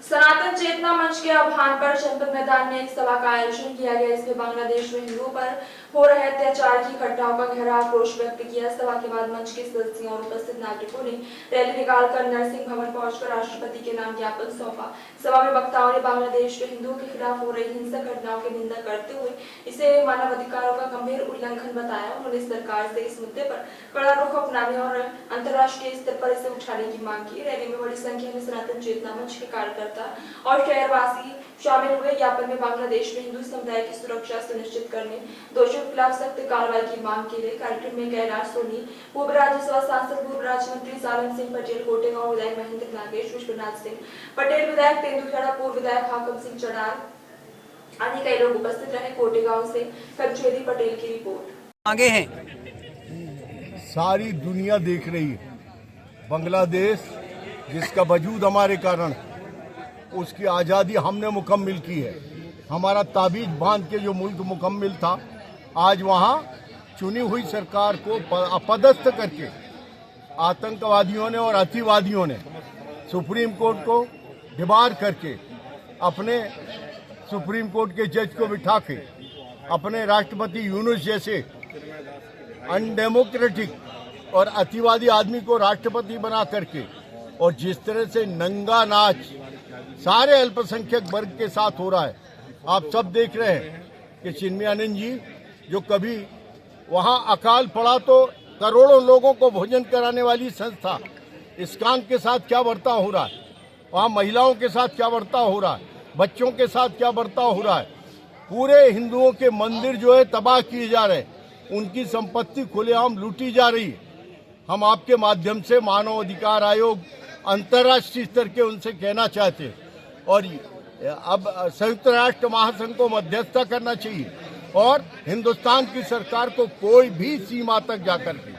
सनातन चेतना मंच के आह्वान पर जनपद मैदान में एक सभा का आयोजन किया गया। इसमें बांग्लादेश में हिंदुओं पर हो रहे अत्याचार की घटनाओं का गहरा आक्रोश व्यक्त किया। सभा के बाद मंच के सदस्यों और उपस्थित नागरिकों ने रैली निकालकर नरसिंह भवन पहुंचकर राष्ट्रपति के नाम ज्ञापन सौंपा। सभा में वक्ताओं ने बांग्लादेश में हिंदुओं के खिलाफ हो रही हिंसक घटनाओं की निंदा करते हुए इसे मानवाधिकारों का गंभीर उल्लंघन बताया। उन्होंने सरकार से इस मुद्दे पर कड़ा रुख अपनाने और अंतर्राष्ट्रीय स्तर पर इसे उठाने की मांग की। रैली में बड़ी संख्या में सनातन चेतना मंच के कार्यकर्ता और शहरवासी शामिल हुए। ज्ञापन में बांग्लादेश में हिंदू समुदाय की सुरक्षा सुनिश्चित करने, दोषियों के खिलाफ सख्त कार्रवाई की मांग की गई। कार्यक्रम में कैलाश सोनी, पूर्व राज्यसभा सांसद, पूर्व राज्य मंत्री सालन सिंह पटेल, कोटेगांव विधायक महेंद्र नागेश, विश्वनाथ सिंह पटेल विधायक, तेंदुखेड़ा पूर्व विधायक हाकम सिंह चढ़ार आदि कई लोग उपस्थित रहे। कोटेगांव से कंचेदी पटेल की रिपोर्ट। आगे हैं, सारी दुनिया देख रही है। बांग्लादेश जिसका वजूद हमारे कारण, उसकी आज़ादी हमने मुकम्मिल की है। हमारा ताबीज बांध के जो मुल्क मुकम्मिल था, आज वहाँ चुनी हुई सरकार को अपदस्थ करके आतंकवादियों ने और अतिवादियों ने सुप्रीम कोर्ट को डिबार करके अपने सुप्रीम कोर्ट के जज को बिठा के अपने राष्ट्रपति यूनुस जैसे अनडेमोक्रेटिक और अतिवादी आदमी को राष्ट्रपति बना करके, और जिस तरह से नंगा नाच सारे अल्पसंख्यक वर्ग के साथ हो रहा है, आप सब देख रहे हैं कि चिन्मयानंद जी जो कभी वहां अकाल पड़ा तो करोड़ों लोगों को भोजन कराने वाली संस्था इस्कान के साथ क्या बर्ताव हो रहा है, वहां महिलाओं के साथ क्या बर्ताव हो रहा है, बच्चों के साथ क्या बर्ताव हो रहा है। पूरे हिंदुओं के मंदिर जो है तबाह किए जा रहे हैं, उनकी संपत्ति खुलेआम लूटी जा रही है। हम आपके माध्यम से मानव अधिकार आयोग, अंतर्राष्ट्रीय स्तर के उनसे कहना चाहते हैं, और अब संयुक्त राष्ट्र महासंघ को मध्यस्थता करना चाहिए और हिंदुस्तान की सरकार को कोई भी सीमा तक जाकर के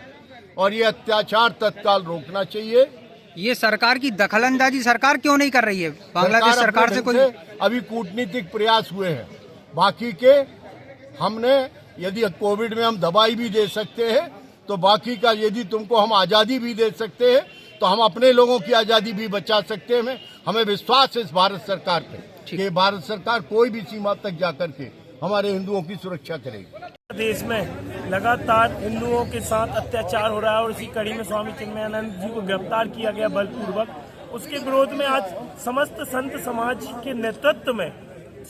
और ये अत्याचार तत्काल रोकना चाहिए। ये सरकार की दखलंदाजी सरकार क्यों नहीं कर रही है? बांग्लादेश सरकार से कोई अभी कूटनीतिक प्रयास हुए हैं, बाकी के हमने, यदि कोविड में हम दवाई भी दे सकते हैं तो बाकी का यदि तुमको हम आज़ादी भी दे सकते हैं तो हम अपने लोगों की आज़ादी भी बचा सकते हैं। हमें विश्वास है इस भारत सरकार पे कि भारत सरकार कोई भी सीमा तक जाकर के हमारे हिंदुओं की सुरक्षा करेगी। देश में लगातार हिंदुओं के साथ अत्याचार हो रहा है और इसी कड़ी में स्वामी चिन्मयानंद जी को गिरफ्तार किया गया बलपूर्वक। उसके विरोध में आज समस्त संत समाज के नेतृत्व में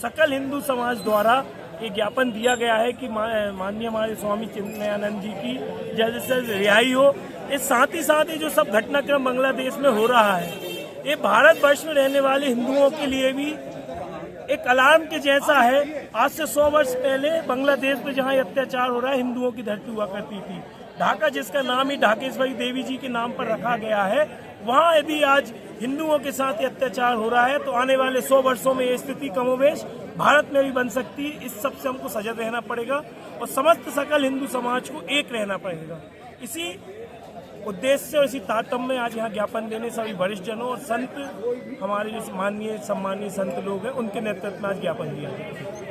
सकल हिंदू समाज द्वारा ये ज्ञापन दिया गया है कि माननीय हमारे स्वामी चिन्मयानंद जी की जल्द से जल्द रिहाई हो। इस साथ ही साथ ये जो सब घटनाक्रम बांग्लादेश में हो रहा है, ये भारतवर्ष में रहने वाले हिंदुओं के लिए भी एक अलार्म के जैसा है। आज से 100 वर्ष पहले बांग्लादेश में जहाँ अत्याचार हो रहा है, हिंदुओं की धरती हुआ करती थी। ढाका, जिसका नाम ही ढाकेश्वरी देवी जी के नाम पर रखा गया है, वहाँ यदि आज हिंदुओं के साथ अत्याचार हो रहा है तो आने वाले 100 वर्षों में ये स्थिति कमोबेश भारत में भी बन सकती है। इस सब से हमको सजग रहना पड़ेगा और समस्त सकल हिंदू समाज को एक रहना पड़ेगा। इसी उद्देश्य और इसी तारतम्य में आज यहाँ ज्ञापन देने सभी वरिष्ठ जनों और संत, हमारे जो माननीय सम्मानीय संत लोग हैं, उनके नेतृत्व में आज ज्ञापन दिया गया।